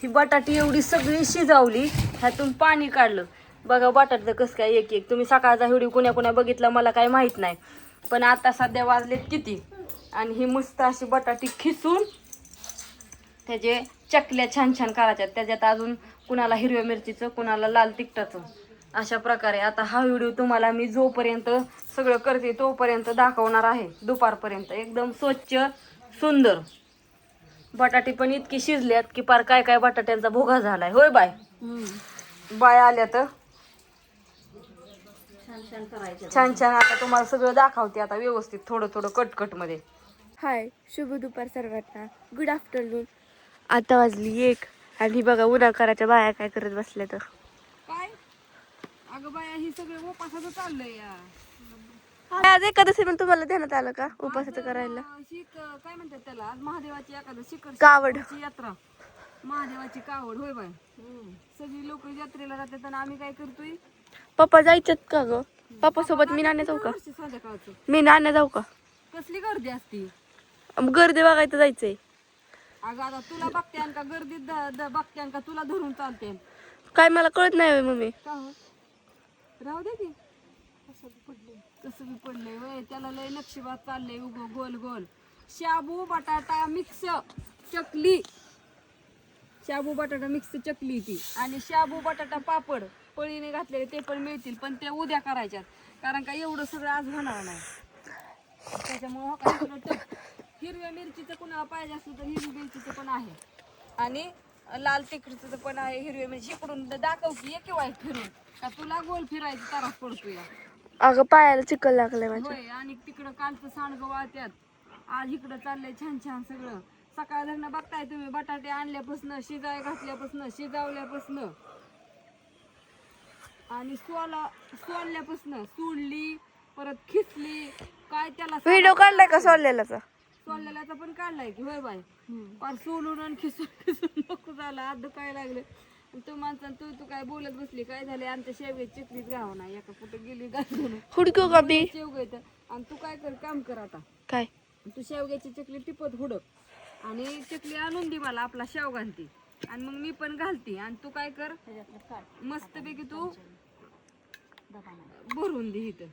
ही बटाटी एवढी सगळी शिजवली, ह्यातून पाणी काढलं. बघा बटाट्याचं कसं काय एक एक. तुम्ही सकाळचा व्हिडिओ कुण्या कुण्या बघितला मला काय माहित नाही, पण आता सध्या वाजलेत किती. आणि ही मस्त अशी बटाटी खिसून त्याचे चकल्या छान छान करायच्यात. त्याच्यात अजून कुणाला हिरव्या मिरचीचं, कुणाला लाल तिखटाचं, अशा प्रकारे. आता हा व्हिडिओ तुम्हाला मी जोपर्यंत सगळं करते तोपर्यंत दाखवणार आहे, दुपारपर्यंत. एकदम स्वच्छ सुंदर. बटाटे पण इतकी शिजल्यात की पार काय काय बटाट्यांचा भोगा झालाय. होय बाय? बाय आल्या तर छान छान. आता तुम्हाला सगळं दाखवते आता व्यवस्थित, थोडं थोडं कटकट मध्ये. हाय, शुभ दुपार सर्वांना. Good afternoon. आता वाजली 1 आणि बघा उन्हाळ्याच्या बाया काय करत बसल्या तर. काय अगं बाया, ही सगळं उपासाचं चाललंय या. आज एकादशी पण तुम्हाला ध्यानात आलं का उपासाचं करायला? काय म्हणतात त्याला, आज महादेवाची एकादशी, कावड. यात्रा, महादेवाची कावड. होय बाय. सगळी लोक यात्रेला जातात आणि आम्ही काय करतोय? पप्पा जायच्यात का ग? पप्पा सोबत मी नाण्या जाऊ का? संध्याकाळचं मी नाण्या जाऊ का? कसली गर्दी असती. गर्दी बघायचं जायचंय. अगं आता तुला बघत्यान का गर्दीत बघत्यान का तुला धरून चालते? काय मला कळत नाही होय मम्मी. का हो? राहू दे की. कसं बी पडलंय वय, त्याला लय नक्षीबाद चाललंय उगं गोल गोल. शाबू बटाटा मिक्स चकली, शाबू बटाटा मिक्स चकली ती. आणि शाबू बटाटा पापड पळीने घातलेले ते पण मिळतील, पण ते उद्या करायच्यात. कारण का एवढं सगळं आज होणार नाही. त्याच्यामुळे हिरव्या मिरचीचं कुणाला पाहिजे असलं तर हिरवी मिरचीचं पण आहे, आणि लाल तिखटचं पण आहे. हिरव्या मिरची इकडून दाखव की एक वाईट फिरून, का तुला गोल फिरायचं त्रास पडतोय. अगं पायाला चिकल लागलंय माझ्या. होय, आणि तिकडं कालचं सांडगं वाळत्यात, आज इकडं चाललंय छान छान सगळं. सकाळ धरणं बघताय तुम्ही, बटाटे आणल्यापासून, शिजाय घातल्यापासून, शिजावल्यापासून, आणि सोलल्यापासून, सोडली परत खिसली. काय त्याला व्हिडिओ काढलाय का सोडलेलाचा? सोललेल्याचा पण काढलाय की. होय बाय. पार सोलून आणि खिसून खिसून नको झालं, हात दुखायला लागले. तू माणसानं तू काय बोलत बसली, काय झाले? आमच्या शेवग्याची चकलीच गाव नाही, एका कुठं गेली घालून हुडकू का बी? शेवगायचं. आणि तू काय कर, काम कर आता. काय? तू शेवग्याची चकली टिपत हुडक, आणि चकली आणून दे मला, आपला शेव घालती, आणि मग मी पण घालते. आणि तू काय कर, मस्तपैकी तू भरून दे इथं.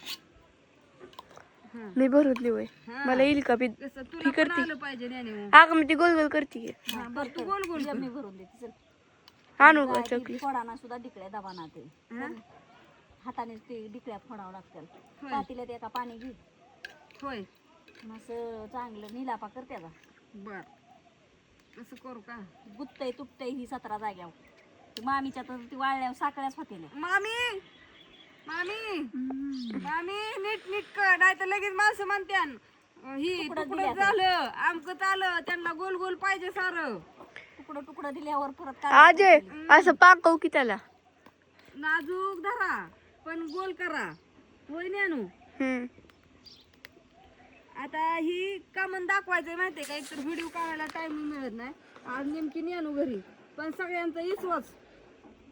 मी भरून देऊ? मला येईल का? तुला पण आलं पाहिजे ज्ञानी. अगं मी ती गोल गोल करते. तू गोल गोल मी भरून देते. आणू का चकली? फोडाना सुद्धा डिकड्या दाबाना ते हाताने ते डिकड्या फोडावं लागतात. पातील्यात एका पाणी घे. होय, असं चांगलं निलापा करते का? बर, असं करू का? गुत्तय तुटतय ही 17 जाग्यावर. मामीच्या तर ती वाळल्यावर साकळ्याच होते ना. मामी मामी मामी, नीट नीट कर, नाही तर लगेच माणसं म्हणत्यान ही तुकडं झालं, आमकं आलं, त्यांना गोल गोल पाहिजे सारं. तुकडं तुकडं दिल्यावर परत आज असं पाकव की त्याला. नाजूक धरा पण गोल करा. होय ज्ञानू? आता ही का म्हणून दाखवायचंय माहितीये का? एकतर व्हिडिओ काढायला टाइम मिळत नाही. आज नेमकी ज्ञानू घरी, पण सगळ्यांचा विश्वास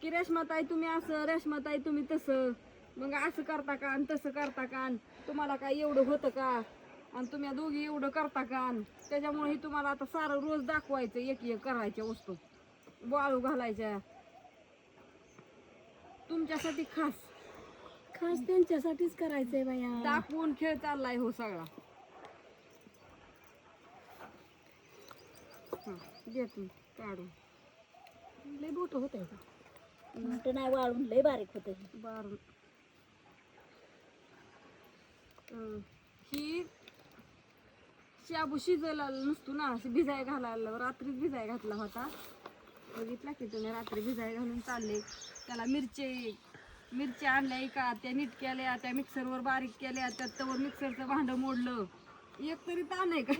की रेश्माताई तुम्ही असं, रेश्माताई तुम्ही तसं, मग असं करता का आणि तसं करता का, आणि तुम्हाला काय एवढं होतं का, आणि तुम्ही दोघी एवढं करता का. त्याच्यामुळे ही तुम्हाला आता सारं रोज दाखवायचं, एक एक करायच्या वस्तू वाळू घालायच्या तुमच्यासाठी, खास खास त्यांच्यासाठीच करायचंय बाया. दाखवून खेळ चाललाय हो सगळा. घेतून काढून लय मोठं होतंय का? मोठं नाही, वाळून लय बारीक होतंय. बारून ही शाबू शिजायला नसतो ना, भिजाय घालायला रात्रीच भिजाय घातला होता. बघितला की तुम्ही, रात्री भिजाय घालून चालले. त्याला मिरच्या आणल्या का, त्या नीट केल्या, त्या मिक्सरवर बारीक केल्या, त्यात तवर मिक्सरचं भांडं मोडलं. एक तरी ताण आहे का?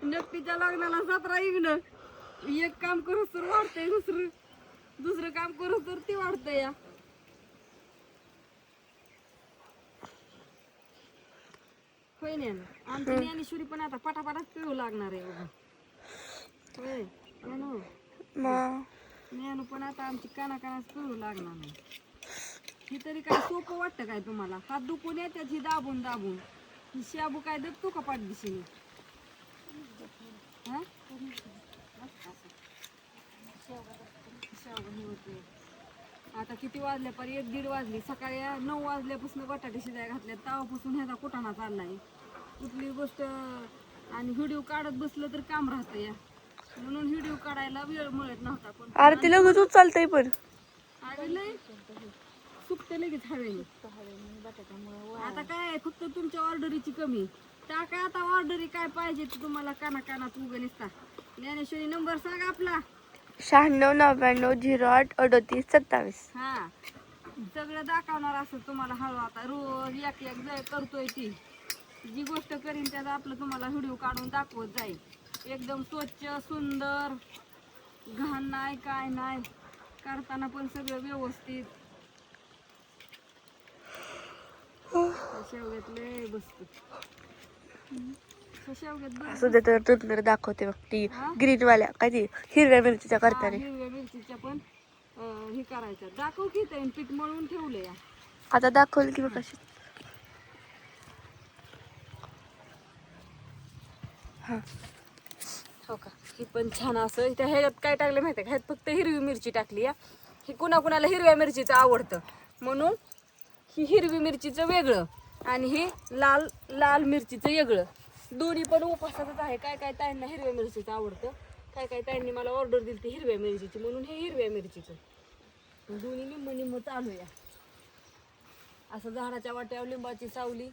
नक्कीच्या लग्नाला 17 इग्न. एक काम करूच तर वाढतंय, दुसरं काम करूच तर ती वाढतंय या. होय ना, आमची ज्ञानेश्वरी पण आता पटापटाच पिळू लागणार आहे बघा. होय ज्ञानू पण आता आमची कानाकानाच पिळू लागणार नाही. ही तरी काय सोपं वाटतं काय तुम्हाला? हात दुखून येतात ही दाबून दाबून. ही शाबू काय दबतो का पाठदिशीने? हे होते. आता किती वाजले पर 1-1:30 वाजली. सकाळी 9 वाजल्यापासून बटाटे शिजाय घातले, तेव्हापासून ह्याचा कुटाणा चाललाय. कुठली गोष्ट आणि व्हिडिओ काढत बसलं तर काम राहतं या, म्हणून व्हिडिओ काढायला वेळ मिळत नव्हता. पण अरे ते लगेच उचलतंय पण. अगं लय सुकते लगेच हवेने. बटाट्यामुळे आता काय फक्त तुमच्या ऑर्डरीची कमी. टाका आता ऑर्डरी काय पाहिजे ते तुम्हाला कानात उगं निसता. ज्ञानेश्वरी नंबर सांग आपला. 9699083827. हा सगळं दाखवणार असं तुम्हाला हळू. आता रोज एक जय करतोय ती जी गोष्ट करीन त्याचा आपलं तुम्हाला व्हिडिओ काढून दाखवत जाईल. एकदम स्वच्छ सुंदर, घाण नाही काय नाही, करताना पण सगळं व्यवस्थित. शेवग्यात लय बसत शेवग्यात असू दे तर नंतर दाखवते बघ ती हा? ग्रीनवाल्या काय ती हिरव्या मिरचीच्या हा, करताना. हिरव्या मिरचीच्या पण हे करायचं. दाखव की ते पीठ मळून ठेवलंय. आता दाखवलं की बघ कशी. हा हो का, ही पण छान असं. त्या ह्याच्यात काय टाकलं माहिती आहे का, ह्यात फक्त हिरवी मिरची टाकली या. ही कुणाकुणाला हिरव्या मिरचीचं आवडतं म्हणून ही हिरवी मिरचीचं वेगळं आणि ही लाल लाल मिरचीचं वेगळं. दोन्ही पण उपासातच आहे. काय काय ताईंना हिरव्या मिरचीचं आवडतं, काय काय ताईंनी मला ऑर्डर दिली ती हिरव्या मिरचीची, म्हणून हे हिरव्या मिरचीचं. दोन्ही निम्म चालू या. असं झाडाच्या वाट्यावर लिंबाची सावली.